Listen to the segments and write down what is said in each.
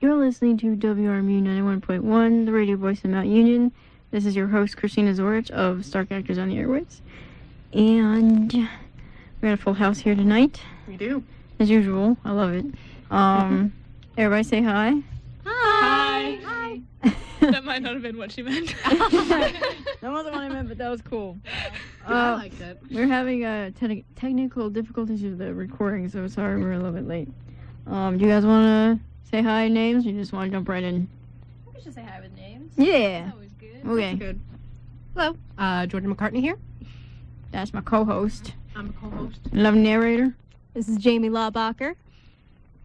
You're listening to WRMU 91.1, the radio voice of Mount Union. This is your host, Christina Zorich of Stark Actors on the Airwaves. And we got a full house here tonight. We do. As usual. I love it. Everybody say hi. Hi. Hi. That might not have been what she meant. That wasn't what I meant, but that was cool. I liked it. We're having technical difficulties with the recording, so sorry we're a little bit late. Do you guys want to say hi names, or you just want to jump right in? We should say hi with names. Yeah. That's always good. Okay. That's good. Hello, Jordan McCartney here. That's my co-host. I'm a co-host. Love narrator. This is Jamie Lawbacher.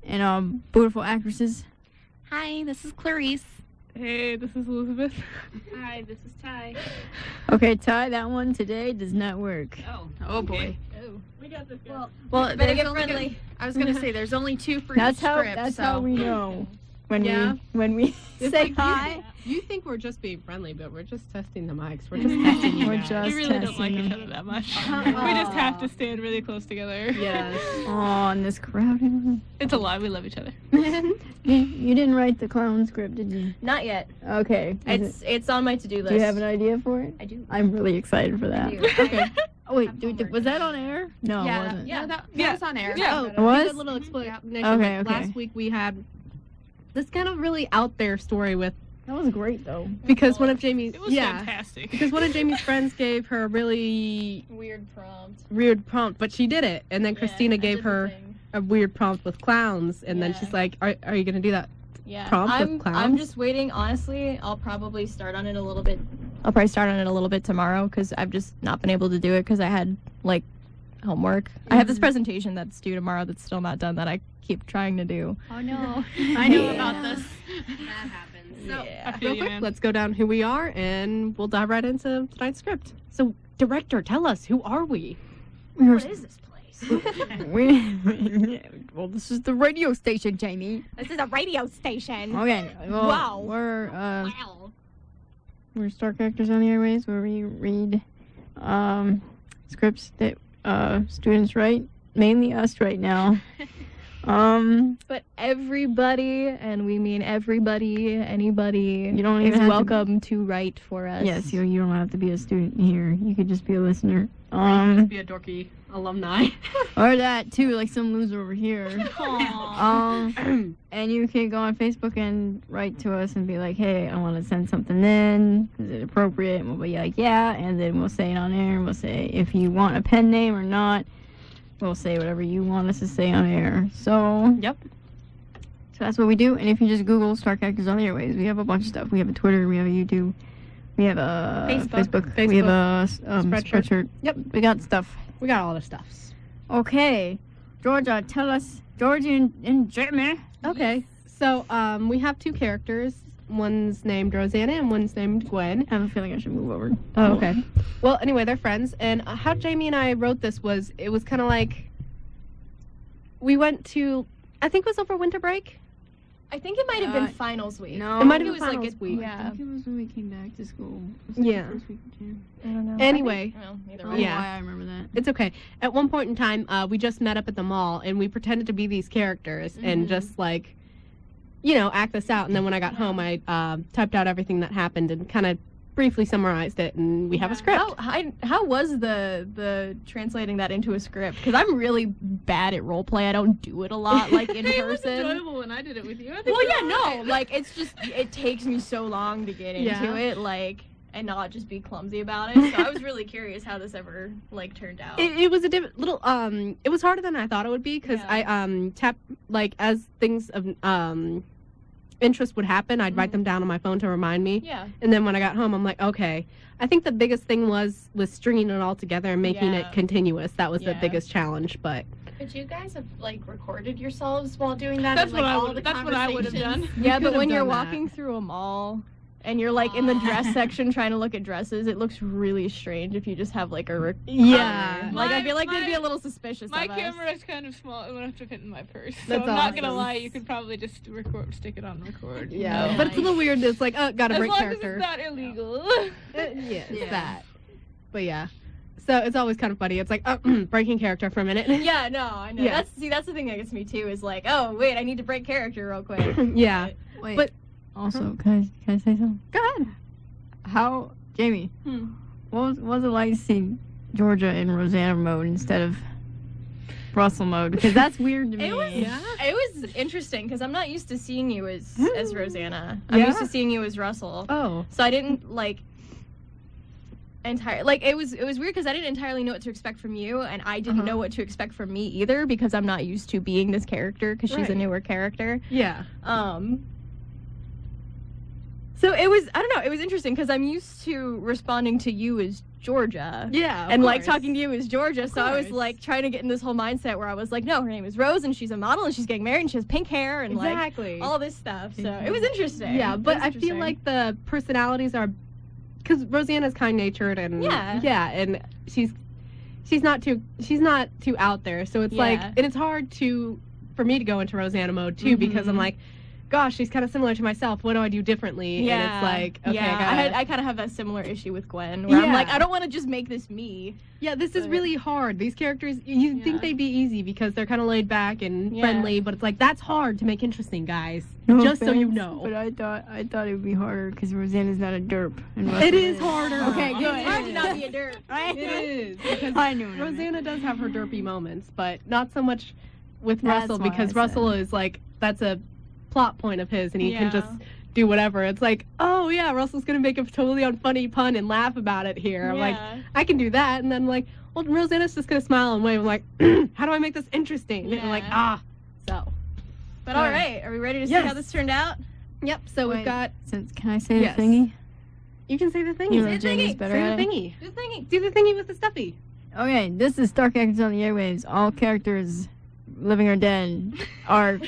And beautiful actresses. Hi, this is Clarice. Hey, this is Elizabeth. Hi, this is Ty. Okay, Ty, that one today does not work. Oh boy. Oh. We got this guy. Well, better get friendly. I was gonna say there's only 2 for That's each how. script. That's so. how we know when Yeah. we It's say like hi. You think we're just being friendly, but we're just testing the mics. We're just testing you We're guys. just We really don't like testing each them. other that much. We just have to stand really close together. Yes. Oh, in this crowded room. It's a lie. We love each other. You didn't write the clown script, did you? Not yet. Okay. It's on my to-do list. Do you have an idea for it? I do. I'm really excited for that. I do. Okay. Oh wait, Have homework. was that on air? No, it wasn't. Yeah, that Yeah. was on air. Yeah. Oh, It was? give a little explanation. Okay, okay. Last week we had this kind of really out there story with That was great though. because one of Jamie's It was fantastic. because one of Jamie's friends gave her a really Weird prompt. weird prompt, but she did it, and then Christina I gave did the her thing. a weird prompt with clowns, and then Yeah. she's like, "Are you gonna do that?" Yeah. Prompt with clowns? I'm just waiting. Honestly, I'll probably start on it a little bit. I'll probably start on it a little bit tomorrow because I've just not been able to do it because I had like homework. I have this presentation that's due tomorrow that's still not done that I keep trying to do. Oh no. I know about this. That happens. So Yeah. feel Real you, quick, man. let's go down who we are, and we'll dive right into tonight's script. So, director, tell us, who are we? What is this place? Well, this is the radio station, Jamie. this is a radio station. Okay. Well, Wow. We're Stark Actors on the Airwaves, where we read scripts that students write, mainly us right now. But everybody, and we mean everybody, anybody, You don't is even have to- welcome to write for us. Yes, you don't have to be a student here. You could just be a listener. Just be a dorky alumni. Or that too, like some loser over here. And you can go on Facebook and write to us and be like, hey, I want to send something in. Is it appropriate? And we'll be like, yeah. And then we'll say it on air. And we'll say if you want a pen name or not. We'll say whatever you want us to say on air. So, Yep. So that's what we do. And if you just Google Stark Actors on the Airwaves, we have a bunch of stuff. We have a Twitter. We have a YouTube. We have a Facebook. We have a Spreadshirt. Yep. We got stuff. We got all the stuffs. Okay. Georgia, tell us. Georgie and Jamie. Okay. So, we have 2 characters. One's named Roseanna and one's named Gwen. I have a feeling I should move over. Oh, okay. Well, anyway, they're friends. And how Jamie and I wrote this was, it was kind of like, we went to, I think it was over winter break. I think it might have been finals week. No. It might have it been was like finals week. Yeah. I think it was when we came back to school. Yeah. The first week of June. I don't know. Anyway. Either Oh, way. Yeah. why I remember that. It's okay. At one point in time, we just met up at the mall, and we pretended to be these characters and just, like, you know, act this out. And then when I got home, I typed out everything that happened and kind of briefly summarized it, and we have a script. How was the translating that into a script? Because I'm really bad at role play. I don't do it a lot, like in It was person. enjoyable when I did it with you. I think Well, you're yeah, no, right. like it's just it takes me so long to get into Yeah. it, like, and not just be clumsy about it. So I was really curious how this ever like turned out. It was a little it was harder than I thought it would be because Yeah. I tapped, like, as things of interest would happen, I'd write them down on my phone to remind me. Yeah. And then when I got home, I'm like, okay. I think the biggest thing was stringing it all together and making it Yeah. continuous. That was the Yeah. biggest challenge, but But you guys have like recorded yourselves while doing that. That's and, like, what I all would. the That's what I would have done. conversations? Yeah, could but have when you're done that. walking through a mall and you're like in the dress section trying to look at dresses, it looks really strange if you just have like a Yeah. like I feel like My- they'd be a little suspicious My of us. camera is kind of small. It would have to fit in my purse. So That's I'm not gonna awesome. lie. You could probably just stick it on record. you Yeah, know? but it's a little weird. It's like, gotta As break long character. as it's not illegal. Yeah, it's Yeah. that. But yeah. So it's always kind of funny. It's like, breaking character for a minute. Yeah, no, I know. Yeah. That's the thing that gets me too is like, oh wait, I need to break character real quick. Yeah. Wait. But- Also, can I say something? Go ahead. How, Jamie? What was it like seeing Georgia in Roseanna mode instead of Russell mode? Because that's weird to me. It was interesting because I'm not used to seeing you as Roseanna. I'm used to seeing you as Russell. Oh. So I didn't it was weird because I didn't entirely know what to expect from you, and I didn't know what to expect from me either because I'm not used to being this character because she's a newer character. Yeah. So it was, I don't know, it was interesting because I'm used to responding to you as Georgia. Yeah. And like talking to you as Georgia. So I was like trying to get in this whole mindset where I was like, no, her name is Rose and she's a model and she's getting married and she has pink hair and like all this stuff. So it was interesting. Yeah, but I feel like the personalities are, because Roseanna's kind-natured and and she's not too out there. So it's like, and it's hard for me to go into Roseanna mode too because I'm like, gosh, she's kind of similar to myself. What do I do differently? Yeah. And it's like, okay, I kind of have a similar issue with Gwen, where I'm like, I don't want to just make this me. Yeah, this is really hard. These characters, you think they'd be easy because they're kind of laid back and friendly, but it's like, that's hard to make interesting, guys. No just so offense, you know. But I thought it would be harder because Roseanna's not a derp. And It is harder. Okay, good. It's hard to not be a dirt. Right? It is. Because I knew it. Roseanna does have her derpy moments, but not so much with That's Russell why because I Russell is like, that's a plot point of his and he can just do whatever. It's like, oh yeah, Russell's gonna make a totally unfunny pun and laugh about it here. I'm like, I can do that. And then like, well, Roseanna's just gonna smile and wave. I'm like, how do I make this interesting? And I'm like, so. But all right, are we ready to see how this turned out? Yep. So we've got. Can I say the thingy? You can say the thingy. You know Jamie's better Say at the it. thingy. Do the thingy. Do the thingy with the stuffy. Okay, this is Star Characters on the Airwaves. All characters, living or dead, are.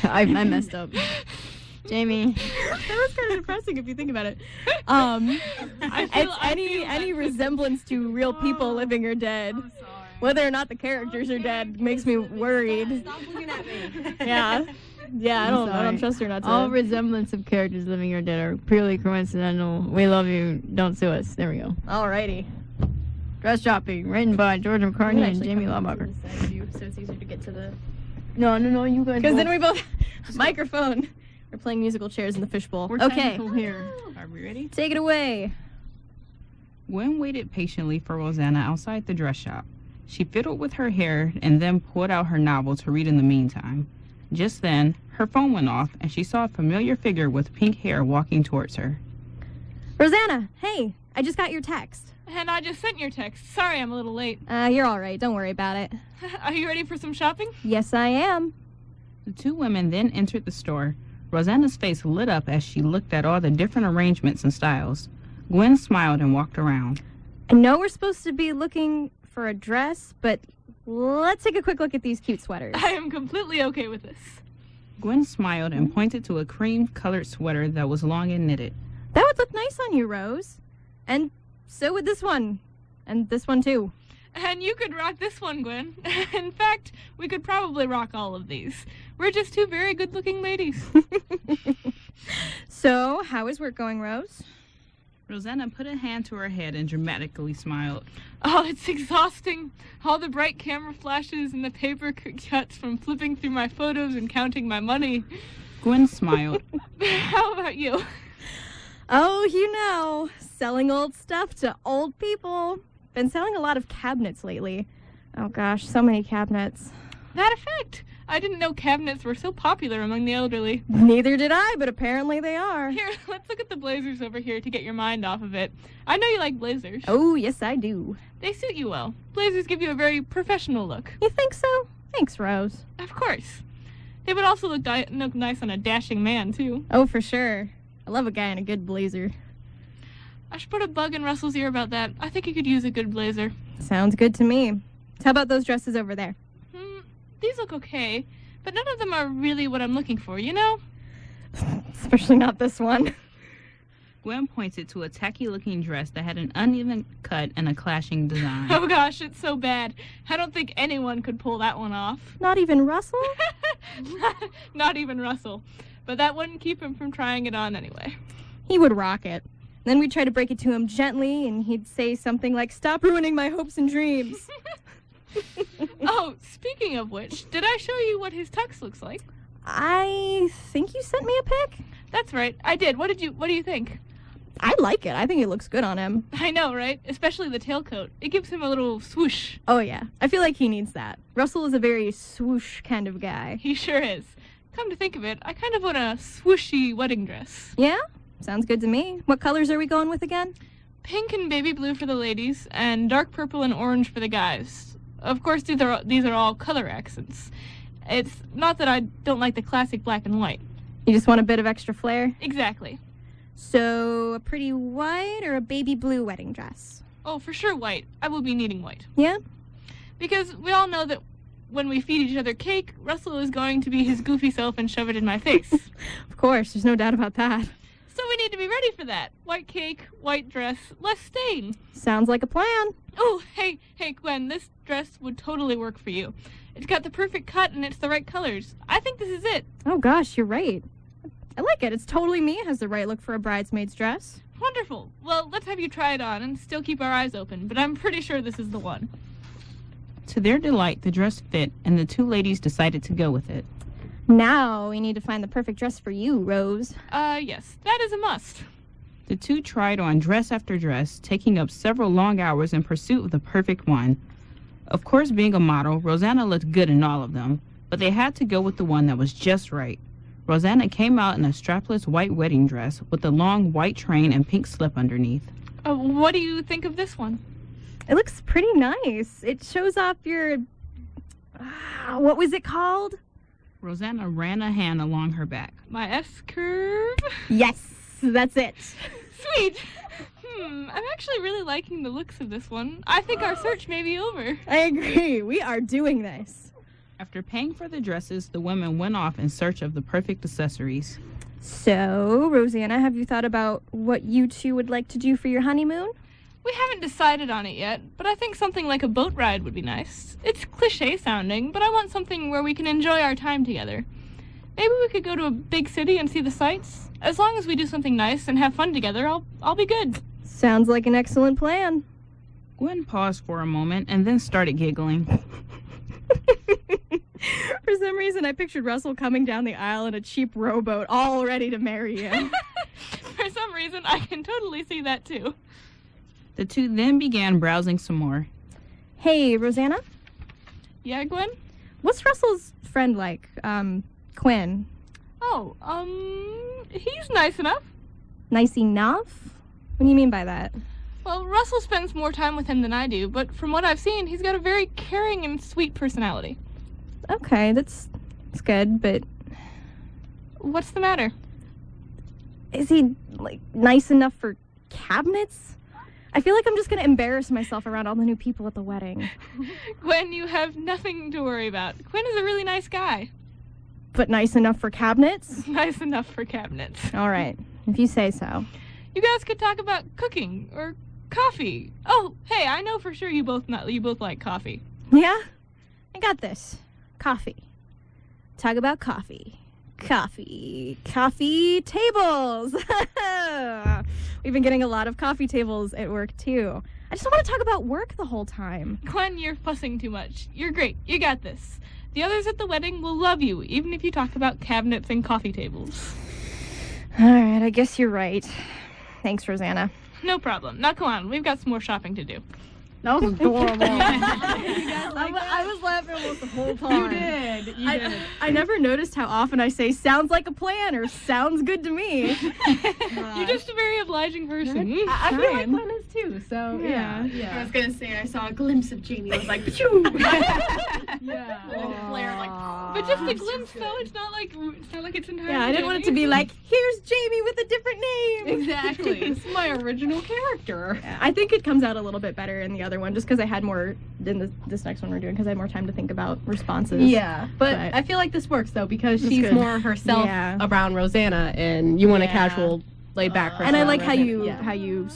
I messed up. Jamie. That was kind of depressing if you think about it. Any resemblance to real people living or dead, whether or not the characters are dead, makes me worried. Stop looking at me. Yeah, I don't trust her not to. All resemblance of characters living or dead are purely coincidental. We love you. Don't sue us. There we go. Alrighty. Dress Shopping, written by George McCartney and Jamie Laubacher. So it's easier to get to the. No, you guys. Because then we both microphone. We're playing musical chairs in the fishbowl. We're okay. Here. Are we ready? Take it away. Gwen waited patiently for Roseanna outside the dress shop. She fiddled with her hair and then pulled out her novel to read in the meantime. Just then, her phone went off and she saw a familiar figure with pink hair walking towards her. Roseanna, hey, I just got your text. And I just sent your text. Sorry I'm a little late. You're all right. Don't worry about it. Are you ready for some shopping? Yes, I am. The two women then entered the store. Rosanna's face lit up as she looked at all the different arrangements and styles. Gwen smiled and walked around. I know we're supposed to be looking for a dress, but let's take a quick look at these cute sweaters. I am completely okay with this. Gwen smiled and pointed to a cream-colored sweater that was long and knitted. That would look nice on you, Rose. And so would this one. And this one, too. And you could rock this one, Gwen. In fact, we could probably rock all of these. We're just two very good-looking ladies. So, how is work going, Rose? Rosanna put a hand to her head and dramatically smiled. Oh, it's exhausting. All the bright camera flashes and the paper cuts from flipping through my photos and counting my money. Gwen smiled. How about you? Oh, you know, selling old stuff to old people. Been selling a lot of cabinets lately. Oh gosh, so many cabinets. That effect. I didn't know cabinets were so popular among the elderly. Neither did I, but apparently they are. Here, let's look at the blazers over here to get your mind off of it. I know you like blazers. Oh, yes, I do. They suit you well. Blazers give you a very professional look. You think so? Thanks, Rose. Of course. They would also look nice on a dashing man, too. Oh, for sure. I love a guy in a good blazer. I should put a bug in Russell's ear about that. I think he could use a good blazer. Sounds good to me. How about those dresses over there? These look okay, but none of them are really what I'm looking for, you know? Especially not this one. Gwen pointed to a tacky-looking dress that had an uneven cut and a clashing design. Oh gosh, it's so bad. I don't think anyone could pull that one off. Not even Russell? Not even Russell. But that wouldn't keep him from trying it on anyway. He would rock it. Then we'd try to break it to him gently, and he'd say something like, "Stop ruining my hopes and dreams." Oh, speaking of which, did I show you what his tux looks like? I think you sent me a pic. That's right, I did. What do you think? I like it. I think it looks good on him. I know, right? Especially the tailcoat. It gives him a little swoosh. Oh, yeah. I feel like he needs that. Russell is a very swoosh kind of guy. He sure is. Come to think of it, I kind of want a swooshy wedding dress. Yeah? Sounds good to me. What colors are we going with again? Pink and baby blue for the ladies, and dark purple and orange for the guys. Of course, these are all color accents. It's not that I don't like the classic black and white. You just want a bit of extra flair? Exactly. So, a pretty white or a baby blue wedding dress? Oh, for sure white. I will be needing white. Yeah? Because we all know that when we feed each other cake, Russell is going to be his goofy self and shove it in my face. Of course, there's no doubt about that. So we need to be ready for that. White cake, white dress, less stain. Sounds like a plan. Oh, hey, Gwen, this dress would totally work for you. It's got the perfect cut and it's the right colors. I think this is it. Oh gosh, you're right. I like it. It's totally me. It has the right look for a bridesmaid's dress. Wonderful. Well, let's have you try it on and still keep our eyes open, but I'm pretty sure this is the one. To their delight, the dress fit, and the two ladies decided to go with it. Now we need to find the perfect dress for you, Rose. Yes, that is a must. The two tried on dress after dress, taking up several long hours in pursuit of the perfect one. Of course, being a model, Roseanna looked good in all of them, but they had to go with the one that was just right. Roseanna came out in a strapless white wedding dress with a long white train and pink slip underneath. What do you think of this one? It looks pretty nice. It shows off your... what was it called? Roseanna ran a hand along her back. My S-curve? Yes, that's it. Sweet! I'm actually really liking the looks of this one. I think our search may be over. I agree. We are doing this. After paying for the dresses, the women went off in search of the perfect accessories. So, Roseanna, have you thought about what you two would like to do for your honeymoon? We haven't decided on it yet, but I think something like a boat ride would be nice. It's cliche sounding, but I want something where we can enjoy our time together. Maybe we could go to a big city and see the sights. As long as we do something nice and have fun together, I'll be good. Sounds like an excellent plan. Gwen paused for a moment and then started giggling. For some reason, I pictured Russell coming down the aisle in a cheap rowboat, all ready to marry you. For some reason, I can totally see that too. The two then began browsing some more. Hey, Roseanna? Yeah, Gwen? What's Russell's friend like? Quinn. Oh, he's nice enough. Nice enough? What do you mean by that? Well, Russell spends more time with him than I do, but from what I've seen, he's got a very caring and sweet personality. Okay, that's good, but... What's the matter? Is he, nice enough for cabinets? I feel like I'm just gonna embarrass myself around all the new people at the wedding. Gwen, you have nothing to worry about. Quinn is a really nice guy. But nice enough for cabinets? Nice enough for cabinets. All right, if you say so. You guys could talk about cooking or coffee. Oh, hey, I know for sure you both like coffee. Yeah? I got this. Coffee. Talk about coffee. Coffee tables. We've been getting a lot of coffee tables at work too. I just don't want to talk about work the whole time. Gwen, you're fussing too much. You're great. You got this. The others at the wedding will love you, even if you talk about cabinets and coffee tables. All right, I guess you're right. Thanks, Roseanna. No problem. Now come on, we've got some more shopping to do. That was adorable. I was laughing almost the whole time. You did. I never noticed how often I say "sounds like a plan" or "sounds good to me." You're just a very obliging person. I feel like Gwen is too. So yeah. I was gonna say I saw a glimpse of Jamie. I was like, phew. Yeah. Flare like. But just a glimpse, though. It's not like it's entirely. Yeah, I didn't want it to be like, "Here's Jamie with a different name." Exactly. It's my original character. Yeah, I think it comes out a little bit better in the other one, just because I had more in this next one we're doing, because I had more time to think about responses. Yeah, but I feel like this works though because she's good. more herself around Roseanna, and you want a casual, laid back person. And I like how around you Roseanna. how you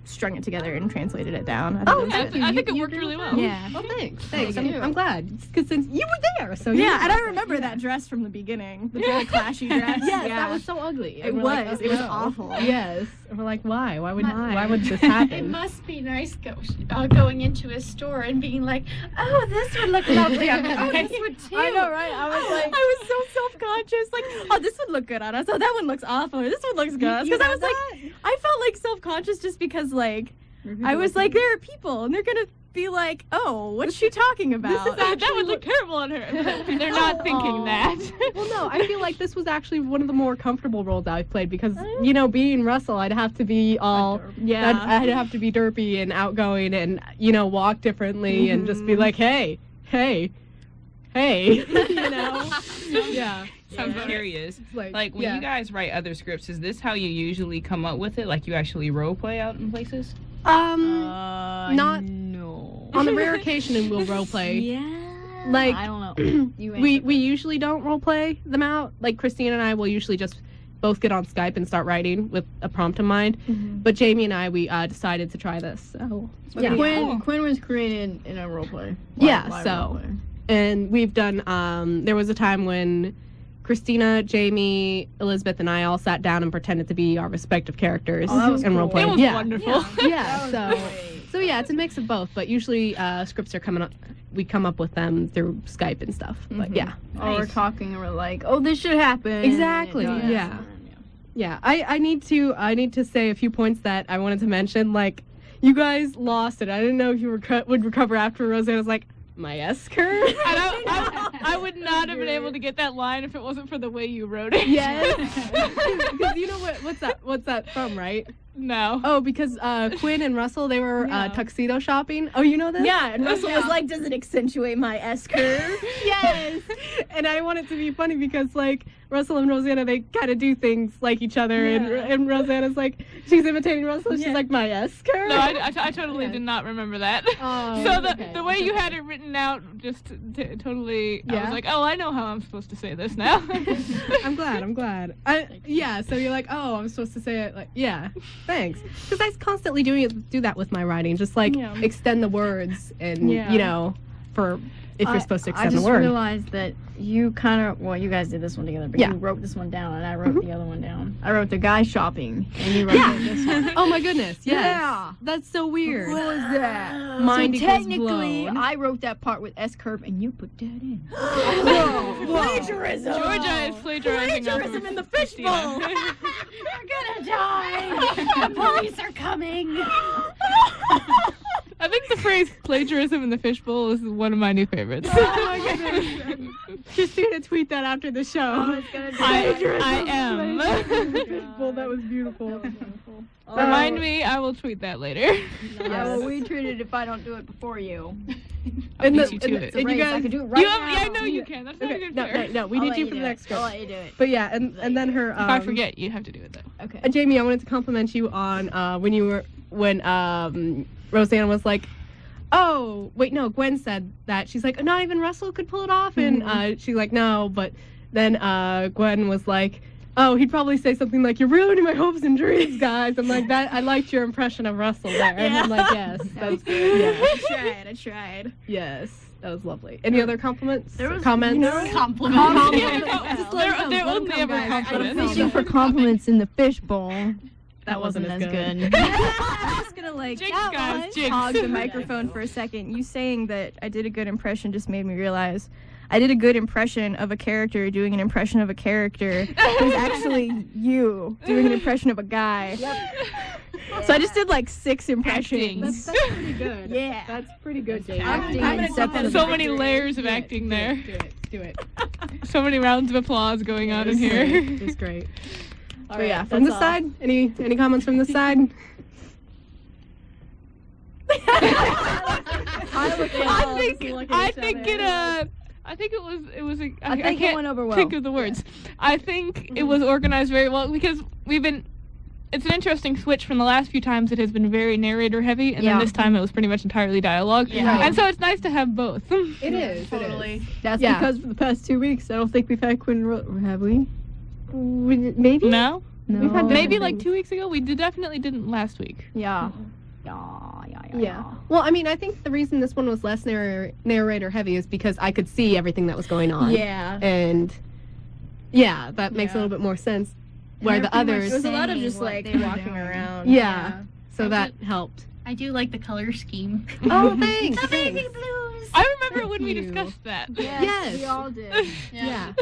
strung it together and translated it down. I think it worked really well. Yeah. Oh, thanks. you. I'm glad. Because since you were there, so Yeah, and I remember that dress from the beginning. The really clashy dress. Yes, yeah. that was so ugly. It And we're like, was. oh, It was no. awful. Yes. And we're like, why? Why would this It happen? must be nice going into a store and being like, oh, this would look lovely on me. Oh, this would too. I know, right? I was so self-conscious. Like, oh, this would look good on us. Oh, that one looks awful. This one looks good on us. Because I was like, I felt like self-conscious just because, like, I was like, there are people, and they're gonna be like, oh, what's she talking about? That would look terrible on her. They're not thinking that. Well, no, I feel like this was actually one of the more comfortable roles I've played because, you know, being Russell, I'd have to be all, I'd have to be derpy and outgoing and, you know, walk differently and just be like, hey, you know? Yeah. So I'm curious. Like when yeah. you guys write other scripts, is this how you usually come up with it? Like you actually role play out in places? Not no. on the rare occasion and we'll role play. Yeah. Like I don't know. we usually don't role play them out. Like Christine and I will usually just both get on Skype and start writing with a prompt in mind. But Jamie and I, we decided to try this. So Yeah. Quinn was created in a roleplay. So and we've done. There was a time when Christina, Jamie, Elizabeth, and I all sat down and pretended to be our respective characters and role played. It was wonderful. So yeah, it's a mix of both. But usually scripts are coming up. We come up with them through Skype and stuff. But yeah. Or we're talking and we're like, oh, this should happen. Exactly. And it does. Yeah. Yeah, I need to say a few points that I wanted to mention. Like, you guys lost it. I didn't know if you would recover after Roseanna's like, my S-curve. I would not have been able to get that line if it wasn't for the way you wrote it. Yes. Because you know what's that from, right? No. Oh, because Quinn and Russell, they were tuxedo shopping. Oh, you know this? Yeah, and Russell was like, does it accentuate my S-curve? Yes. And I want it to be funny because, like, Russell and Roseanna, they kind of do things like each other. And Roseanna's like, she's imitating Russell. She's like, my S-curve. No, I totally did not remember that. Oh, so the way you had it written out, just totally, I was like, oh, I know how I'm supposed to say this now. I'm glad. So you're like, oh, I'm supposed to say it like, yeah, thanks. Because I constantly do that with my writing, just like extend the words and, you know, for if you're supposed to extend the word. I just realized that you kind of, well, you guys did this one together, but you wrote this one down and I wrote the other one down. I wrote the guy shopping and you wrote this one. Oh my goodness, yes. Yeah. That's so weird. What was that? Mind so equals technically, blown. I wrote that part with S-curve and you put that in. Plagiarism! Georgia is plagiarizing Plagiarism in the fishbowl! You're gonna die. The police are coming. I think the phrase plagiarism in the fishbowl is one of my new favorites. Oh my goodness. Christina, tweet that after the show. I am. Well, that was beautiful. Remind me, I will tweet that later. I will retweet it if I don't do it before you. I'll beat you to it. It's a race. I can do it right You now. have, I know you can. That's not even fair. No, we need you for the next I'll script. let you do it. But yeah, and then her. If I forget, you have to do it though. Okay. Jamie, I wanted to compliment you on when Roseanne was like, oh, wait, no, Gwen said that. She's like, not even Russell could pull it off. And she's like, no. But then Gwen was like, oh, he'd probably say something like, you're ruining my hopes and dreams, guys. I'm like, I liked your impression of Russell there. And I'm like, yes, that's good. Yeah. I tried. Yes, that was lovely. Any other compliments? There was, comments? Compliment. They're only ever I'm compliments. fishing for compliments in the fishbowl. That wasn't as good. I'm just gonna like Jigs, guys, jigs. hog the microphone for a second. You saying that I did a good impression just made me realize I did a good impression of a character doing an impression of a character. It was actually you doing an impression of a guy. So I just did like 6 impressions. That's pretty good. Yeah. That's pretty good, Jamie. Acting I'm and gonna stuff on the So many layers of acting there. Do it. So many rounds of applause going on in here. It's great. All But right, yeah, from that's this side, any comments from this side? I think it was a, I think it went over well. think of the words. I think it was organized very well because it's an interesting switch from the last few times. It has been very narrator heavy, and then this time it was pretty much entirely dialogue. Yeah. And so it's nice to have both. It is. Totally. That's Yeah. because for the past 2 weeks, I don't think we've had Quinn. Have we? Maybe? No? No. We've had Maybe different like things. 2 weeks ago. We definitely didn't last week. Yeah. Yeah. Well, I mean, I think the reason this one was less narrator heavy is because I could see everything that was going on. Yeah. And yeah, that makes a little bit more sense. Where the others, It was a lot of just what like they were walking doing. around. yeah. So that helped. I do like the color scheme. Oh, thanks. The baby blues. I remember when we you. discussed that. Yes. We all did. Yeah.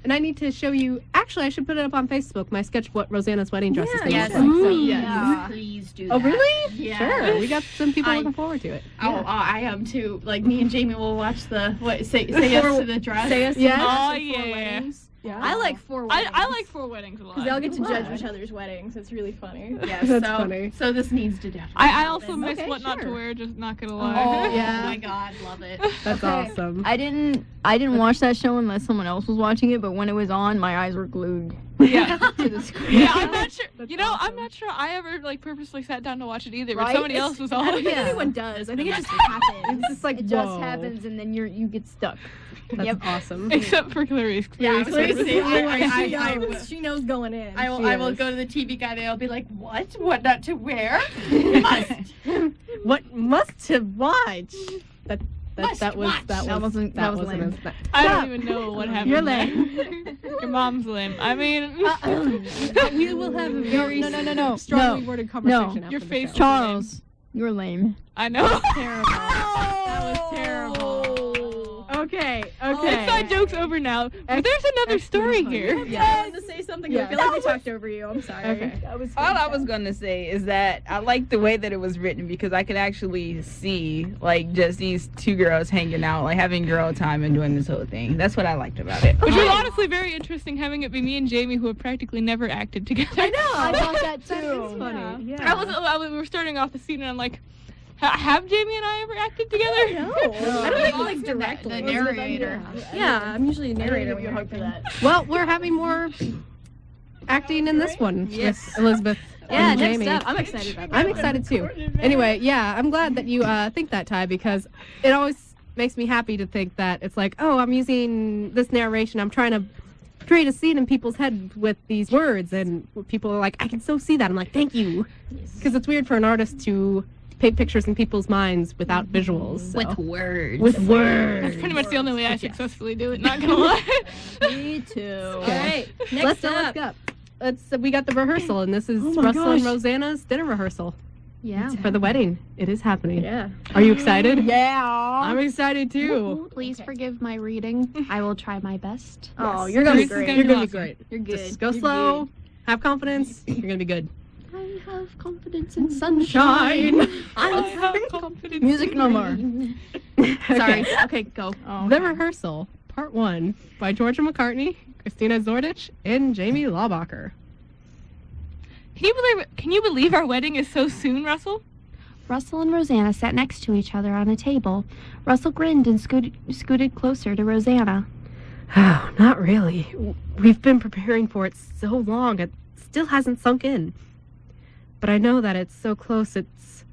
And I need to show you. Actually, I should put it up on Facebook. My sketch of what Rosanna's wedding dress is going to Yes, look like. So, please, yeah. please do Oh, that. really? Yeah. Sure. We got some people I- looking forward to it. Oh, I am too. Like me and Jamie will watch the say yes to the dress. Say us. Yes. Oh, yeah. Yeah. I like 4 weddings. I like 4 weddings a lot. because they all get to judge each other's weddings. It's really funny. Yes, That's so, funny. So this needs to definitely. I also happen. miss Okay, what not to sure. wear, just not gonna lie. Oh Yeah. my God, love it. That's awesome. I didn't watch that show unless someone else was watching it, but when it was on, my eyes were glued Yeah. to the screen. Yeah, I'm not sure. That's You know, I'm awesome. not sure I ever like purposely sat down to watch it either. But Right? somebody else was I on. don't think Yeah. anyone does. I think it just happens. It's just like, It just whoa. happens, and then you get stuck. That's awesome. Except for Clarice. Yeah, I was Clarice gonna say, I will. She knows going in. I will. She I will is. go to the TV guy. They'll be like, "What? What not to wear? Must." What must to watch? That Must was watch. That wasn't lame. I don't even know what happened. You're there. lame. Your mom's lame. I mean, We will have a very No. strongly worded conversation after Your the face- show. Charles, you're lame. I know. Terrible. That was terrible. Okay. Inside joke's over now. But there's another story here. Yeah, I wanted to say something. Yeah. I feel like we talked over you. I'm sorry. Okay. All I was gonna say is that I like the way that it was written because I could actually see like just these 2 girls hanging out, like having girl time and doing this whole thing. That's what I liked about it. Which was honestly very interesting, having it be me and Jamie, who have practically never acted together. I thought that too. It's funny. Yeah. We were starting off the scene, and I'm like, have Jamie and I ever acted together? No. I don't think like The directly. narrator. Yeah, I'm usually a Narrator, narrator. we hope for that. Well, we're having more acting in this one with Elizabeth Yeah, and next Jamie. up. I'm excited about that. I'm excited too. Anyway, yeah, I'm glad that you think that, Ty, because it always makes me happy to think that it's like, oh, I'm using this narration. I'm trying to create a scene in people's head with these words, and people are like, I can so see that. I'm like, thank you, because it's weird for an artist to paint pictures in people's minds without visuals. So. With words. With words. That's pretty much the only way I successfully do it, not gonna lie. Me too. All right. Let's go. We got the rehearsal, and this is Russell and Rosanna's dinner rehearsal Yeah. for the wedding. It is happening. Yeah. Are you excited? Yeah. I'm excited too. Please forgive my reading. I will try my best. Oh, you're gonna be This is great. gonna You're be gonna be awesome. great. You're good. Just go You're slow. Have confidence. You're gonna be good. I have confidence in sunshine. I have confidence. good. Music no more. Sorry. Okay, go. Oh, The Rehearsal, Part 1, by Georgia McCartney, Christina Zordich, and Jamie Laubacher. Can you believe our wedding is so soon, Russell? Russell and Rosanna sat next to each other on a table. Russell grinned and scooted closer to Rosanna. Oh, not really. We've been preparing for it so long, it still hasn't sunk in. But I know that it's so close, it's...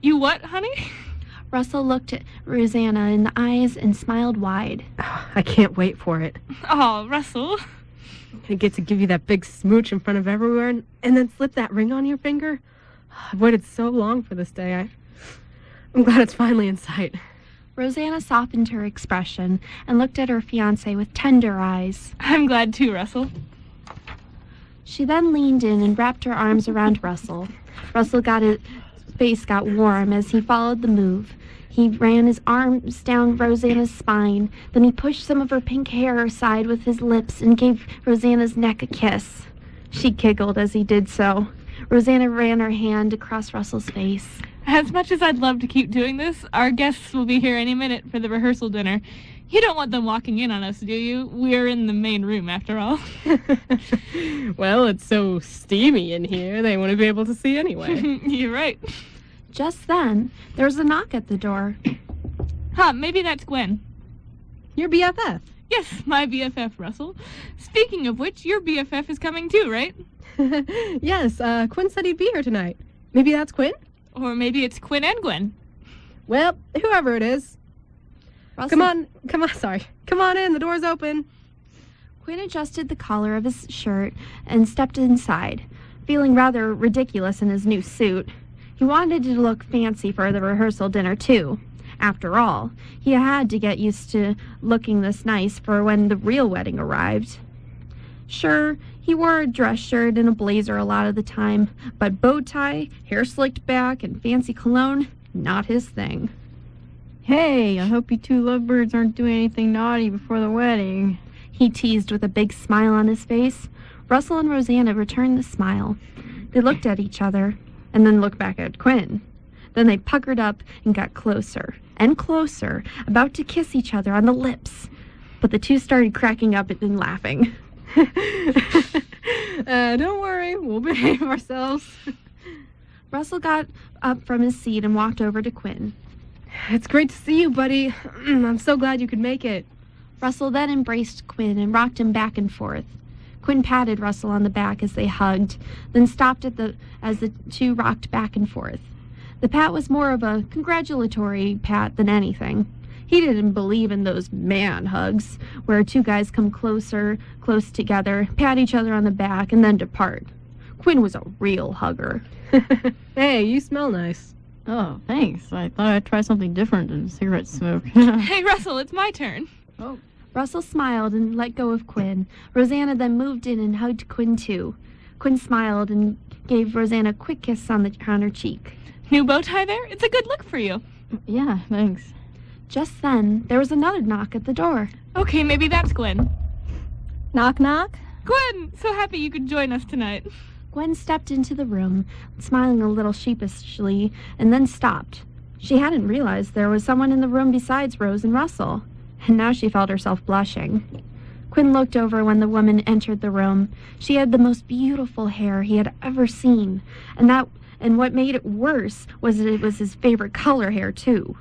You what, honey? Russell looked at Rosanna in the eyes and smiled wide. I can't wait for it. Oh, Russell. I get to give you that big smooch in front of everyone and then slip that ring on your finger. I've waited so long for this day. I'm glad it's finally in sight. Rosanna softened her expression and looked at her fiancé with tender eyes. I'm glad too, Russell. She then leaned in and wrapped her arms around Russell. His face got warm as he followed the move. He ran his arms down Rosanna's spine. Then he pushed some of her pink hair aside with his lips and gave Rosanna's neck a kiss. She giggled as he did so. Rosanna ran her hand across Russell's face. As much as I'd love to keep doing this, our guests will be here any minute for the rehearsal dinner. You don't want them walking in on us, do you? We're in the main room, after all. Well, it's so steamy in here, they wouldn't be able to see anyway. You're right. Just then, there was a knock at the door. Huh, maybe that's Gwen. Your BFF. Yes, my BFF, Russell. Speaking of which, your BFF is coming too, right? Yes, Quinn said he'd be here tonight. Maybe that's Quinn? Or maybe it's Quinn and Gwen. Well, whoever it is. Russell, Come on in, the door's open. Quinn adjusted the collar of his shirt and stepped inside, feeling rather ridiculous in his new suit. He wanted to look fancy for the rehearsal dinner, too. After all, he had to get used to looking this nice for when the real wedding arrived. Sure, he wore a dress shirt and a blazer a lot of the time, but bow tie, hair slicked back, and fancy cologne, not his thing. Hey, I hope you two lovebirds aren't doing anything naughty before the wedding. He teased with a big smile on his face. Russel and Roseanna returned the smile. They looked at each other, and then looked back at Quinn. Then they puckered up and got closer and closer, about to kiss each other on the lips. But the two started cracking up and laughing. Don't worry, we'll behave ourselves. Russell got up from his seat and walked over to Quinn. It's great to see you, buddy. I'm so glad you could make it. Russell then embraced Quinn and rocked him back and forth. Quinn patted Russell on the back as they hugged, then stopped as the two rocked back and forth. The pat was more of a congratulatory pat than anything. He didn't believe in those man hugs, where two guys come close together, pat each other on the back, and then depart. Quinn was a real hugger. Hey, you smell nice. Oh, thanks. I thought I'd try something different than cigarette smoke. Hey, Russell, it's my turn. Oh. Russell smiled and let go of Quinn. Roseanna then moved in and hugged Quinn too. Quinn smiled and gave Roseanna a quick kiss on her cheek. New bow tie there? It's a good look for you. Yeah, thanks. Just then, there was another knock at the door. Okay, maybe that's Gwen. Knock, knock. Gwen, so happy you could join us tonight. Gwen stepped into the room, smiling a little sheepishly, and then stopped. She hadn't realized there was someone in the room besides Rose and Russell, and now she felt herself blushing. Quinn looked over when the woman entered the room. She had the most beautiful hair he had ever seen, and what made it worse was that it was his favorite color hair, too.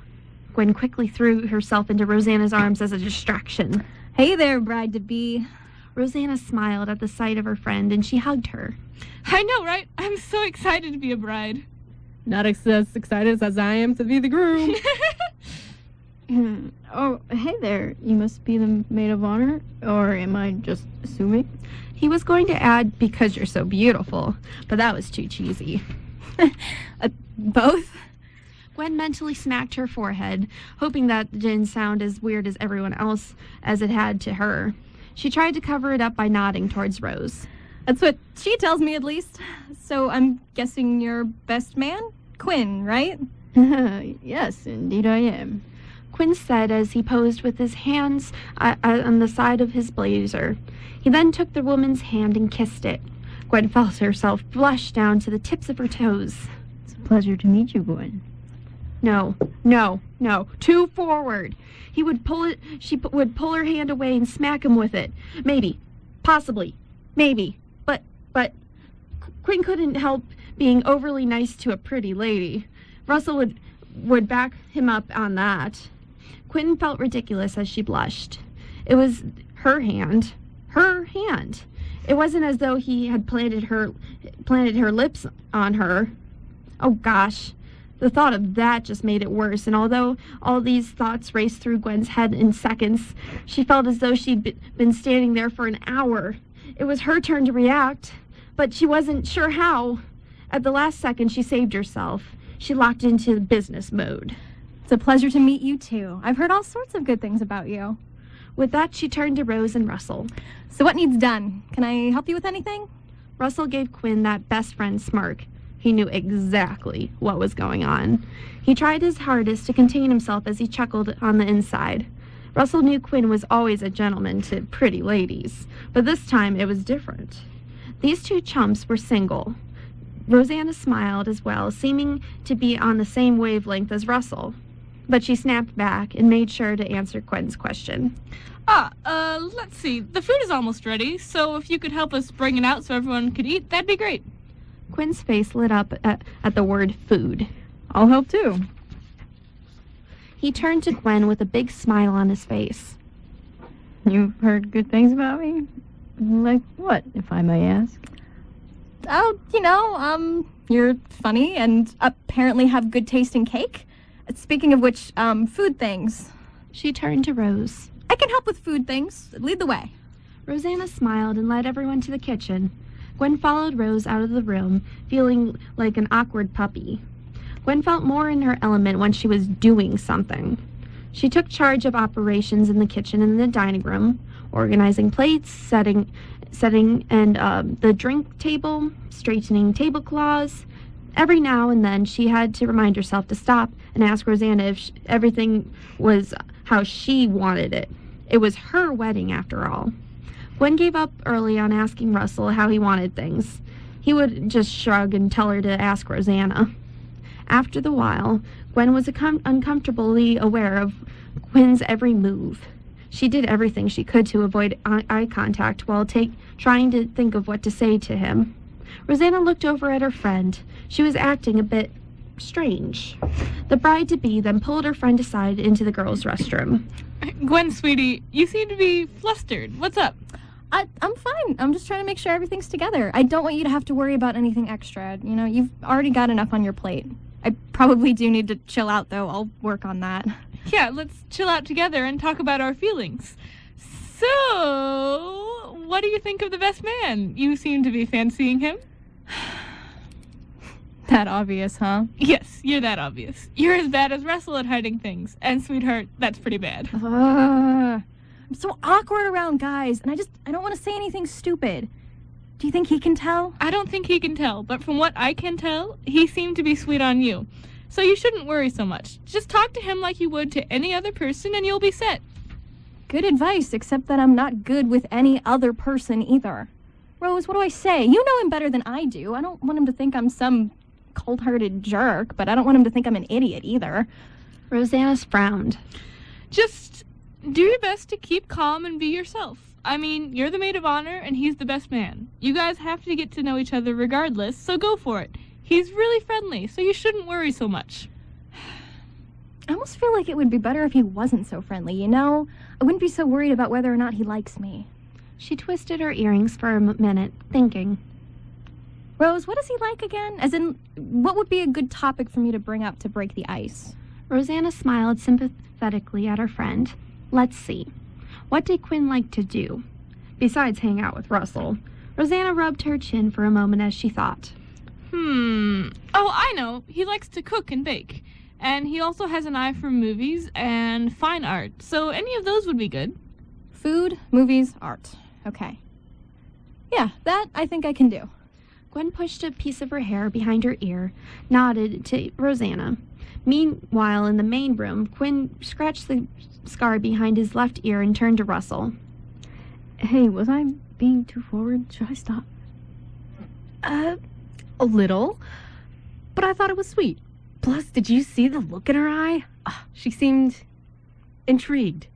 Gwen quickly threw herself into Roseanna's arms as a distraction. Hey there, bride-to-be. Roseanna smiled at the sight of her friend, and she hugged her. I know, right? I'm so excited to be a bride. Not as excited as I am to be the groom. Oh, hey there. You must be the maid of honor? Or am I just assuming? He was going to add, because you're so beautiful, but that was too cheesy. Both? Gwen mentally smacked her forehead, hoping that didn't sound as weird as everyone else as it had to her. She tried to cover it up by nodding towards Rose. That's what she tells me, at least. So I'm guessing you're best man? Quinn, right? Yes, indeed I am. Quinn said as he posed with his hands on the side of his blazer. He then took the woman's hand and kissed it. Gwen felt herself blush down to the tips of her toes. It's a pleasure to meet you, Gwen. No. Too forward. She would pull her hand away and smack him with it. Maybe. Possibly. Maybe. But Quinn couldn't help being overly nice to a pretty lady. Russell would back him up on that. Quinn felt ridiculous as she blushed. It was her hand. Her hand. It wasn't as though he had planted her lips on her. Oh gosh. The thought of that just made it worse, and although all these thoughts raced through Gwen's head in seconds, she felt as though she'd been standing there for an hour. It was her turn to react, but she wasn't sure how. At the last second, she saved herself. She locked into business mode. It's a pleasure to meet you, too. I've heard all sorts of good things about you. With that, she turned to Rose and Russell. So what needs done? Can I help you with anything? Russell gave Quinn that best friend smirk. He knew exactly what was going on. He tried his hardest to contain himself as he chuckled on the inside. Russell knew Quinn was always a gentleman to pretty ladies, but this time it was different. These two chumps were single. Roseanna smiled as well, seeming to be on the same wavelength as Russell. But she snapped back and made sure to answer Quinn's question. Let's see. The food is almost ready, so if you could help us bring it out so everyone could eat, that'd be great. Quinn's face lit up at the word food. I'll help too. He turned to Gwen with a big smile on his face. You've heard good things about me? Like what, if I may ask? Oh, you're funny and apparently have good taste in cake. Speaking of which, food things. She turned to Rose. I can help with food things. Lead the way. Roseanna smiled and led everyone to the kitchen. Gwen followed Rose out of the room, feeling like an awkward puppy. Gwen felt more in her element when she was doing something. She took charge of operations in the kitchen and the dining room, organizing plates, setting and the drink table, straightening tablecloths. Every now and then she had to remind herself to stop and ask Roseanna if everything was how she wanted it. It was her wedding after all. Gwen gave up early on asking Russel how he wanted things. He would just shrug and tell her to ask Roseanna. After the while, Gwen was uncomfortably aware of Quinn's every move. She did everything she could to avoid eye contact while trying to think of what to say to him. Roseanna looked over at her friend. She was acting a bit strange. The bride-to-be then pulled her friend aside into the girls' restroom. Gwen, sweetie, you seem to be flustered. What's up? I'm fine. I'm just trying to make sure everything's together. I don't want you to have to worry about anything extra. You know, you've already got enough on your plate. I probably do need to chill out, though. I'll work on that. Yeah, let's chill out together and talk about our feelings. So, what do you think of the best man? You seem to be fancying him. That obvious, huh? Yes, you're that obvious. You're as bad as Russel at hiding things. And, sweetheart, that's pretty bad. I'm so awkward around guys, and I don't want to say anything stupid. Do you think he can tell? I don't think he can tell, but from what I can tell, he seemed to be sweet on you. So you shouldn't worry so much. Just talk to him like you would to any other person and you'll be set. Good advice, except that I'm not good with any other person either. Rose, what do I say? You know him better than I do. I don't want him to think I'm some cold-hearted jerk, but I don't want him to think I'm an idiot either. Roseanna frowned. Just do your best to keep calm and be yourself. I mean, you're the maid of honor and he's the best man. You guys have to get to know each other regardless, so go for it. He's really friendly, so you shouldn't worry so much. I almost feel like it would be better if he wasn't so friendly, you know? I wouldn't be so worried about whether or not he likes me. She twisted her earrings for a minute, thinking. Rose, what is he like again? As in, what would be a good topic for me to bring up to break the ice? Roseanna smiled sympathetically at her friend. Let's see. What did Quinn like to do? Besides hang out with Russell. Roseanna rubbed her chin for a moment as she thought. Oh, I know. He likes to cook and bake. And he also has an eye for movies and fine art. So any of those would be good. Food, movies, art. Okay. Yeah, that I think I can do. Gwen pushed a piece of her hair behind her ear, nodded to Roseanna. Meanwhile, in the main room, Quinn scratched the scar behind his left ear and turned to Russell. Hey, was I being too forward? Should I stop? A little. But I thought it was sweet. Plus, did you see the look in her eye? She seemed intrigued,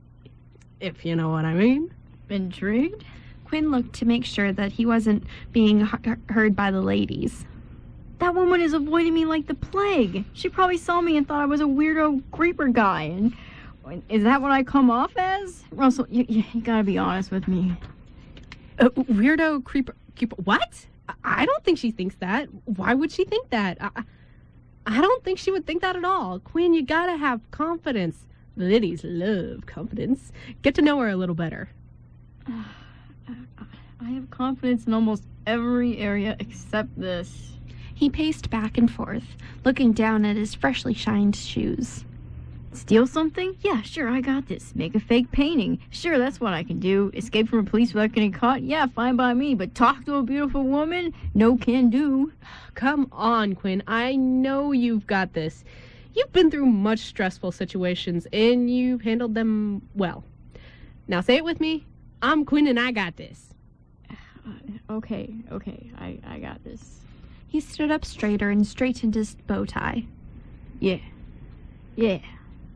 if you know what I mean. Intrigued? Quinn looked to make sure that he wasn't being heard by the ladies. That woman is avoiding me like the plague. She probably saw me and thought I was a weirdo creeper guy. And is that what I come off as? Russell, you gotta be honest with me. Weirdo creeper. What? I don't think she thinks that. Why would she think that? I don't think she would think that at all. Quinn, you gotta have confidence. The ladies love confidence. Get to know her a little better. I have confidence in almost every area except this. He paced back and forth, looking down at his freshly shined shoes. Steal something? Yeah, sure, I got this. Make a fake painting? Sure, that's what I can do. Escape from the police without getting caught? Yeah, fine by me. But talk to a beautiful woman? No can do. Come on, Quinn. I know you've got this. You've been through much stressful situations, and you've handled them well. Now say it with me. I'm Quinn, and I got this. Okay, I got this. He stood up straighter and straightened his bow tie. Yeah.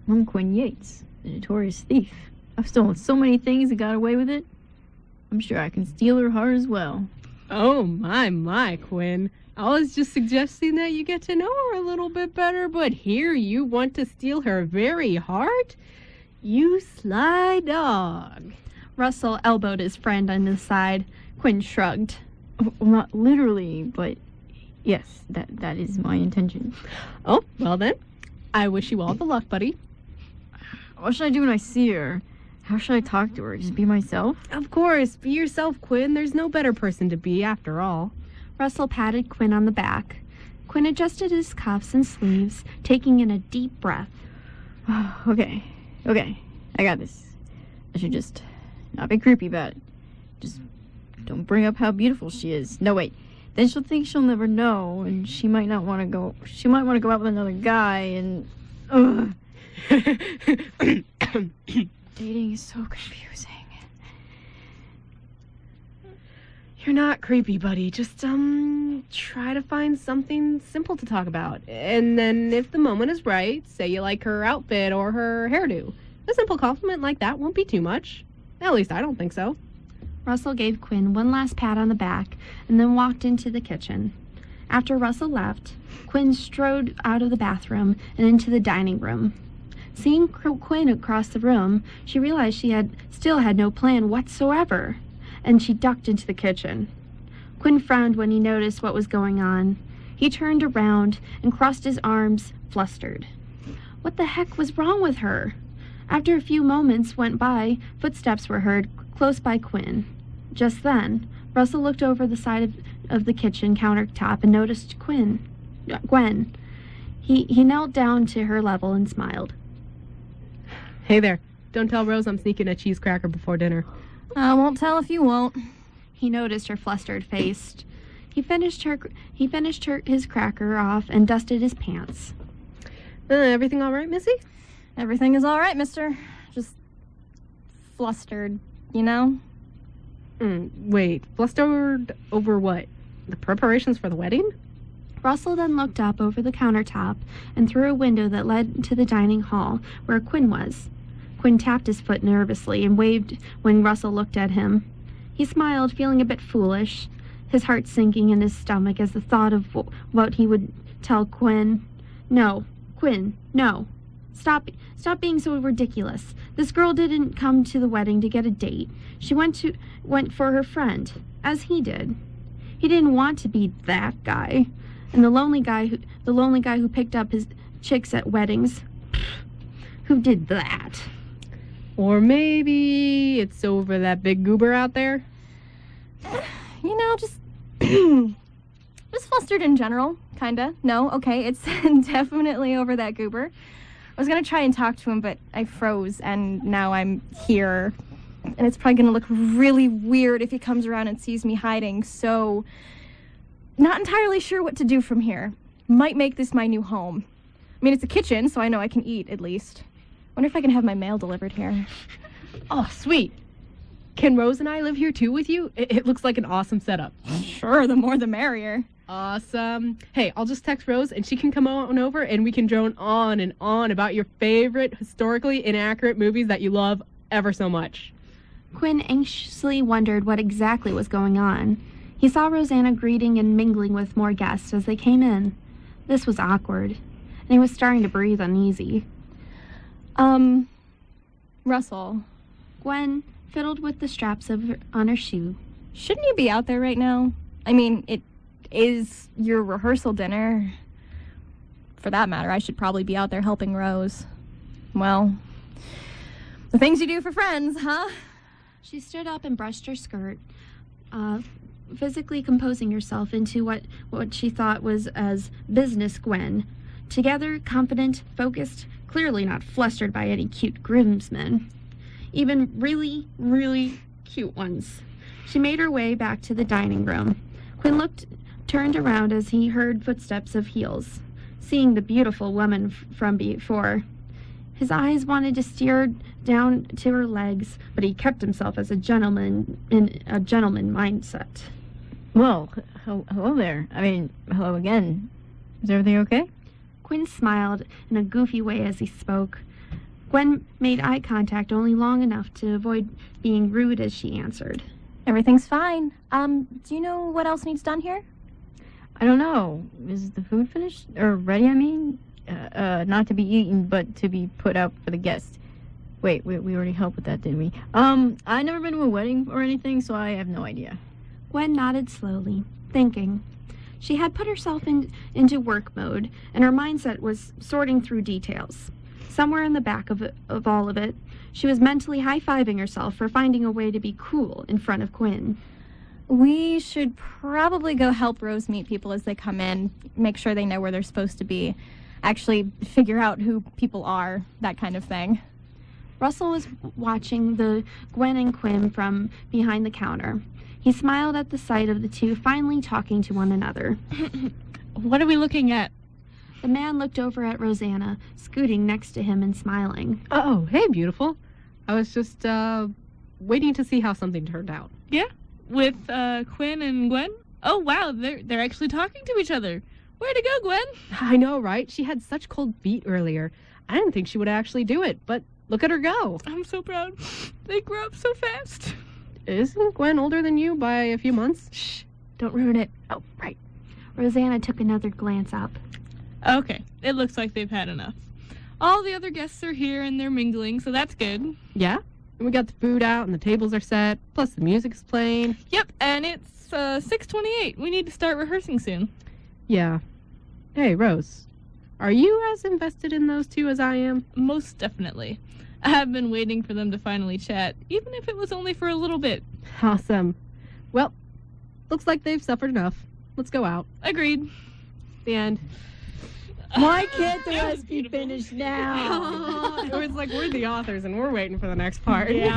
I'm Quinn Yates, the notorious thief. I've stolen so many things and got away with it. I'm sure I can steal her heart as well. Oh, my, Quinn. I was just suggesting that you get to know her a little bit better, but here you want to steal her very heart? You sly dog. Russell elbowed his friend on the side. Quinn shrugged. Well, not literally, but yes, that is my intention. Oh, well then. I wish you all the luck, buddy. What should I do when I see her? How should I talk to her? Just be myself? Of course, be yourself, Quinn. There's no better person to be, after all. Russell patted Quinn on the back. Quinn adjusted his cuffs and sleeves, taking in a deep breath. Okay, I got this. I should just not be creepy about it. Just don't bring up how beautiful she is. No, wait. Then she'll think she'll never know, and she might not want to go. She might want to go out with another guy, and dating is so confusing. You're not creepy, buddy. Just, try to find something simple to talk about. And then if the moment is right, say you like her outfit or her hairdo. A simple compliment like that won't be too much. At least I don't think so. Russell gave Quinn one last pat on the back and then walked into the kitchen. After Russell left, Quinn strode out of the bathroom and into the dining room. Seeing Quinn across the room, she realized she still had no plan whatsoever, and she ducked into the kitchen. Quinn frowned when he noticed what was going on. He turned around and crossed his arms, flustered. What the heck was wrong with her? After a few moments went by, footsteps were heard close by Quinn. Just then, Russell looked over the side of the kitchen countertop and noticed Gwen. He knelt down to her level and smiled. Hey there. Don't tell Rose I'm sneaking a cheese cracker before dinner. I won't tell if you won't. He noticed her flustered face. He finished his cracker off and dusted his pants. Everything all right, Missy? Everything is all right, mister. Just flustered, you know? Wait, flustered over what? The preparations for the wedding? Russell then looked up over the countertop and through a window that led to the dining hall where Quinn was. Quinn tapped his foot nervously and waved when Russell looked at him. He smiled, feeling a bit foolish, his heart sinking in his stomach as the thought of what he would tell Quinn. No, Quinn, no. Stop being so ridiculous. This girl didn't come to the wedding to get a date. She went for her friend, as he did. He didn't want to be that guy, and the lonely guy who picked up his chicks at weddings. Who did that? Or maybe it's over that big goober out there. You know, just flustered in general, kinda. No, okay, it's definitely over that goober. I was gonna try and talk to him, but I froze, and now I'm here. And it's probably gonna look really weird if he comes around and sees me hiding, so not entirely sure what to do from here. Might make this my new home. I mean, it's a kitchen, so I know I can eat, at least. Wonder if I can have my mail delivered here. Oh, sweet. Can Rose and I live here too with you? It looks like an awesome setup. Sure, the more the merrier. Awesome. Hey, I'll just text Rose and she can come on over and we can drone on and on about your favorite historically inaccurate movies that you love ever so much. Quinn anxiously wondered what exactly was going on. He saw Roseanna greeting and mingling with more guests as they came in. This was awkward, and he was starting to breathe uneasy. Russell. Gwen fiddled with the straps on her shoe. Shouldn't you be out there right now? I mean, it is your rehearsal dinner. For that matter, I should probably be out there helping Rose. Well, the things you do for friends, huh? She stood up and brushed her skirt, physically composing herself into what she thought was as business Gwen. Together, confident, focused, clearly not flustered by any cute groomsmen. Even really, really cute ones. She made her way back to the dining room. Quinn turned around as he heard footsteps of heels, seeing the beautiful woman from before. His eyes wanted to steer down to her legs, but he kept himself as a gentleman in a gentleman mindset. Well, hello there. I mean, hello again. Is everything okay? Quinn smiled in a goofy way as he spoke. Gwen made eye contact only long enough to avoid being rude as she answered. Everything's fine. Do you know what else needs done here? I don't know. Is the food finished? Or ready, I mean? Not to be eaten, but to be put out for the guests. Wait, we already helped with that, didn't we? I've never been to a wedding or anything, so I have no idea. Gwen nodded slowly, thinking. She had put herself into work mode, and her mindset was sorting through details. Somewhere in the back of all of it, She was mentally high-fiving herself for finding a way to be cool in front of Quinn. We should probably go help Rose meet people as they come in, make sure they know where they're supposed to be, actually figure out who people are, that kind of thing. Russell was watching the Gwen and Quinn from behind the counter. He smiled at the sight of the two finally talking to one another. What are we looking at? The man looked over at Roseanna, scooting next to him and smiling. Oh, hey, beautiful. I was just waiting to see how something turned out. Yeah? With Quinn and Gwen? Oh, wow, they're actually talking to each other. Where'd it go, Gwen? I know, right? She had such cold feet earlier. I didn't think she would actually do it, but look at her go. I'm so proud. They grew up so fast. Isn't Gwen older than you by a few months? Shh, don't ruin it. Oh, right. Roseanna took another glance up. Okay, it looks like they've had enough. All the other guests are here and they're mingling, so that's good. Yeah? And we got the food out and the tables are set, plus the music's playing. Yep, and it's 6:28. We need to start rehearsing soon. Yeah. Hey, Rose, are you as invested in those two as I am? Most definitely. I have been waiting for them to finally chat, even if it was only for a little bit. Awesome. Well, looks like they've suffered enough. Let's go out. Agreed. The end. Why can't the rest be finished now? It was like we're the authors and we're waiting for the next part. Yeah.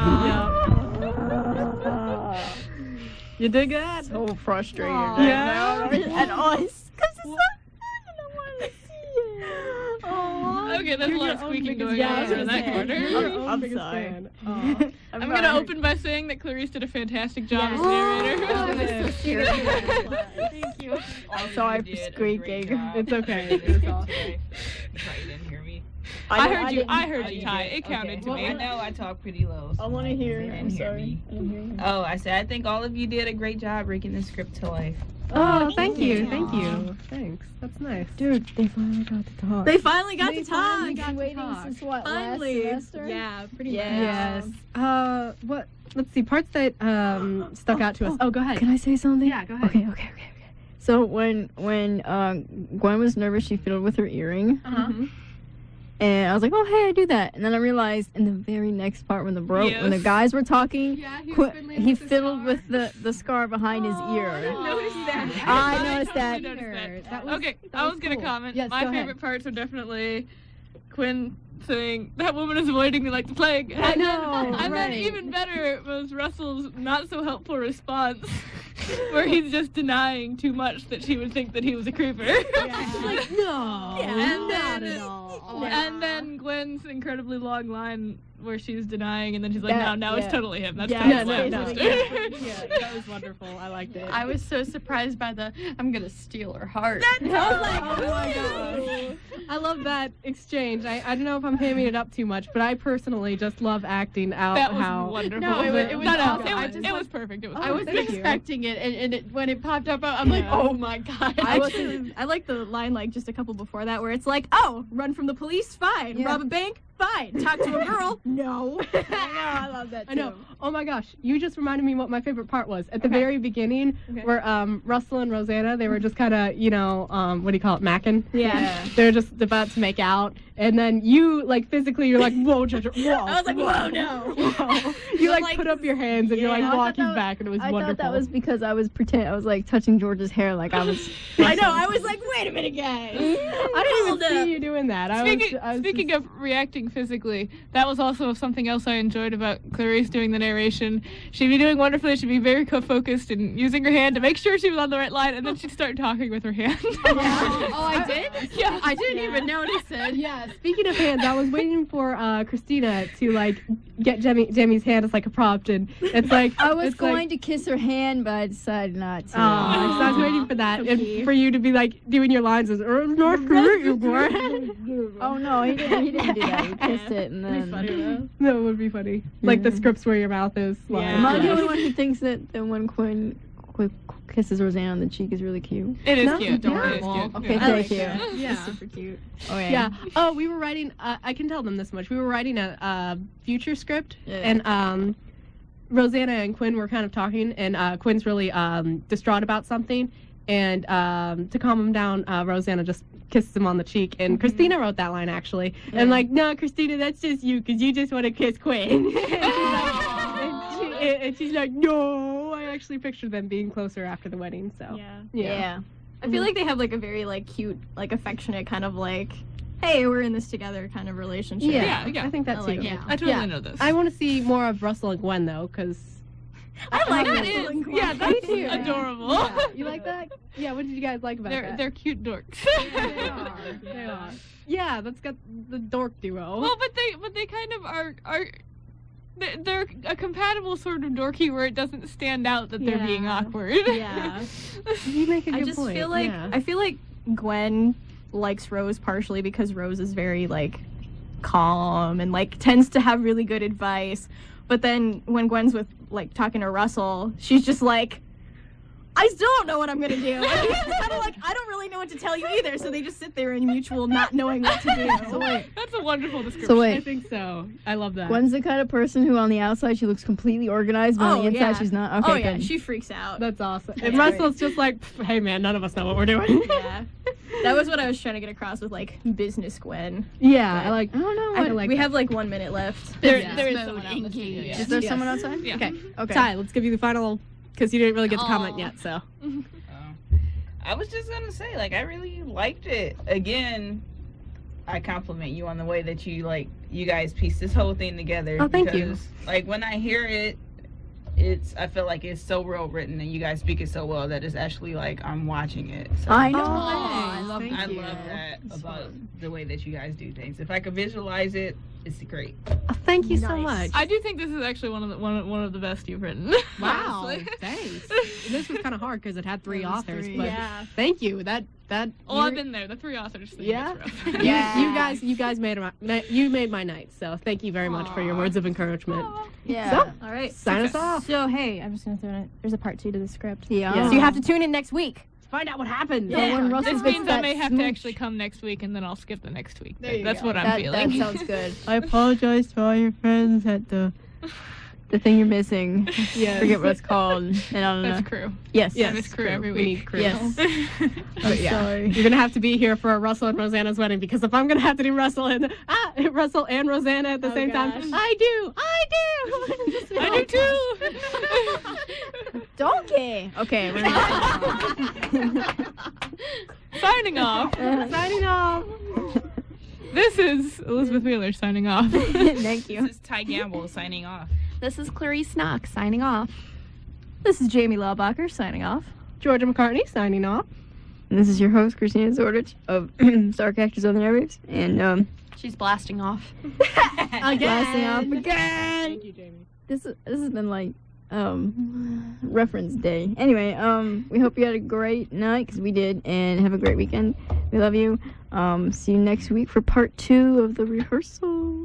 You dig that? So frustrated. Yeah. And us. Because it's not fun and I want to see it. Aww. Okay, there's a lot of squeaking going on in that corner. I'm sorry. I'm going to open by saying that Clarice did a fantastic job as narrator. Thank you. Sorry for squeaking. It's okay. It's awesome. You didn't hear me. I heard you, Ty. It counted to me. I know I talk pretty low. I want to hear. You didn't I'm hear sorry. me. I didn't hear you. Oh, I said I think all of you did a great job bringing the script to life. Oh, thank you. Thank you. Thanks. That's nice. Dude, they finally got to talk. They finally got to talk. We've been waiting since what, Finally. last semester? Yeah, pretty much. Yes. What? Let's see. Parts that stuck out to us. Oh, go ahead. Can I say something? Yeah, go ahead. Okay. So when Gwen was nervous, she fiddled with her earring. Uh-huh. And I was like, oh, hey, I do that. And then I realized in the very next part when the guys were talking, he fiddled with the scar behind his ear. I didn't notice that. I noticed that. Okay, I was going to comment. Yes, My go favorite parts are definitely Quinn saying, that woman is avoiding me like the plague. And I know, And then right. even better was Russell's not so helpful response, where he's just denying too much that she would think that he was a creeper. Like, no, and not then, at all. And then Gwen's incredibly long line where she's denying, and then she's like, That- no, it's totally him. That's Yeah, totally no, him. Yeah, that was wonderful. I liked it. I was so surprised by the I'm gonna steal her heart. I was like, oh my gosh. I love that exchange. I don't know if I'm hamming it up too much, but I personally just love acting out That was how wonderful. No, it was awesome. It was perfect. It was I wasn't thank you. expecting it, and when it popped up, I'm like, oh my god. I like the line like just a couple before that where it's like, oh, run from the police, fine. Yeah. Rob a bank, fine. Talk to a girl, no. I love that too. I know. Oh my gosh, you just reminded me what my favorite part was. At the very beginning, where Russell and Roseanna, they were just kind of, what do you call it, macking? Yeah. They were just about to make out, and then you, like, physically, you're like, whoa, whoa. I was like, whoa, no. Whoa. You, like, put up your hands, and you're, like, walking back, and it was I wonderful. thought that was because I was like touching George's hair like I was. I know. I was like, wait a minute, guys. I didn't even see you doing that. Speaking of reacting physically, that was also something else I enjoyed about Clarice doing the narration. She'd be doing wonderfully. She'd be very focused and using her hand to make sure she was on the right line, and then she'd start talking with her hand. Oh, I did? Yeah. I didn't even notice it. Yeah, speaking of hands, I was waiting for Christina to, like, get Demi's hand as, like, a prop, and it's like... I was it's like, going to kiss her hand, but I decided not to. so I was waiting for that, and for you to be, like, doing your lines as, nice to meet you, boy. Oh no, he didn't do that. He kissed it and then. That would be funny. Like the scripts where your mouth is. Am I the only one who thinks that when Quinn kisses Roseanna on the cheek is really cute? It is No, cute. adorable. It is cute. Okay, Yeah. thank you. Yeah. Super cute. Oh Yeah. Oh, we were writing. I can tell them this much. We were writing a future script, and Roseanna and Quinn were kind of talking, and Quinn's really distraught about something, And to calm him down, Roseanna just kisses him on the cheek. And Christina wrote that line, actually. And like, no, Christina, that's just you, because you just want to kiss Quinn. And she's like, no, I actually pictured them being closer after the wedding. So Yeah. I feel like they have like a very like cute, like affectionate kind of like, hey, we're in this together kind of relationship. Yeah. I think that's like too. it. I totally know this. I want to see more of Russell and Gwen, though, because... I like that Russell and Gwen. Yeah, that's too. adorable. Yeah. You like that? Yeah, what did you guys like about that? They're cute dorks. They are. Yeah, that's got the dork duo. Well, but they kind of are they're a compatible sort of dorky where it doesn't stand out that they're being awkward. Yeah. You make a good I just point. feel like I feel like Gwen likes Rose partially because Rose is very like calm and like tends to have really good advice. But then when Gwen's with like talking to Russell, she's just like, I still don't know what I'm gonna do. And he's kind of like, I don't really know what to tell you either. So they just sit there in mutual not knowing what to do. So wait. That's a wonderful description. So wait. I think so. I love that. Gwen's the kind of person who on the outside she looks completely organized, but on the inside she's not. Okay, Oh yeah, good. she freaks out. That's awesome. And Russell's just like, hey man, none of us know what we're doing. Yeah. That was what I was trying to get across with like business Gwen. Yeah, I like. I don't know. I like we that. have like 1 minute left. There Yeah. is someone out in the studio, yeah. Is there Yes. someone outside? Yeah. Okay. Okay. Ty, let's give you the final, because you didn't really get to comment yet, so. I was just gonna say, like, I really liked it. Again, I compliment you on the way that you guys pieced this whole thing together. Oh, thank you. Because, like, when I hear it, I feel like it's so well written and you guys speak it so well that it's actually like I'm watching it. So I know. I I love that about the way that you guys do things. If I could visualize it, it's great. Thank you so Nice. much. I do think this is actually one of the best you've written. Wow, honestly. thanks. This was kind of hard because it had 3 authors, three. but Yeah. thank you. That Oh, I've been there. The 3 authors thing Yeah? is rough. Yeah. You guys made my night. So thank you very much for your words of encouragement. Yeah. So, All right. sign us off. So hey, I'm just gonna throw in. There's a part 2 to the script. Yeah. Yeah. So you have to tune in next week. Find out what happens. So when Russell This gets means I that may have to smooch- actually come next week, and then I'll skip the next week. There you That's go. what I'm that feeling. sounds good. I apologize to all your friends at the thing you're missing. Yes. Forget what it's called. And I don't know. That's crew. Yes. Yeah, it's crew every We week. need crew. Yes. But I'm yeah. sorry. You're gonna have to be here for Russell and Rosanna's wedding, because if I'm gonna have to do Russell and Rosanna at the same time, gosh. I do. I do too. Donkey. Okay. We're Signing off. Signing off. This is Elizabeth Wheeler signing off. Thank you. This is Ty Gamble signing off. This is Clarice Knox signing off. This is Jamie Laubacher signing off. Georgia McCartney signing off. And this is your host, Christina Zordich of Star Cactus on the Airwaves. And She's blasting off. blasting off again. Thank you, Jamie. This has been like reference day. Anyway, we hope you had a great night, because we did, and have a great weekend. We love you. See you next week for part 2 of the rehearsal.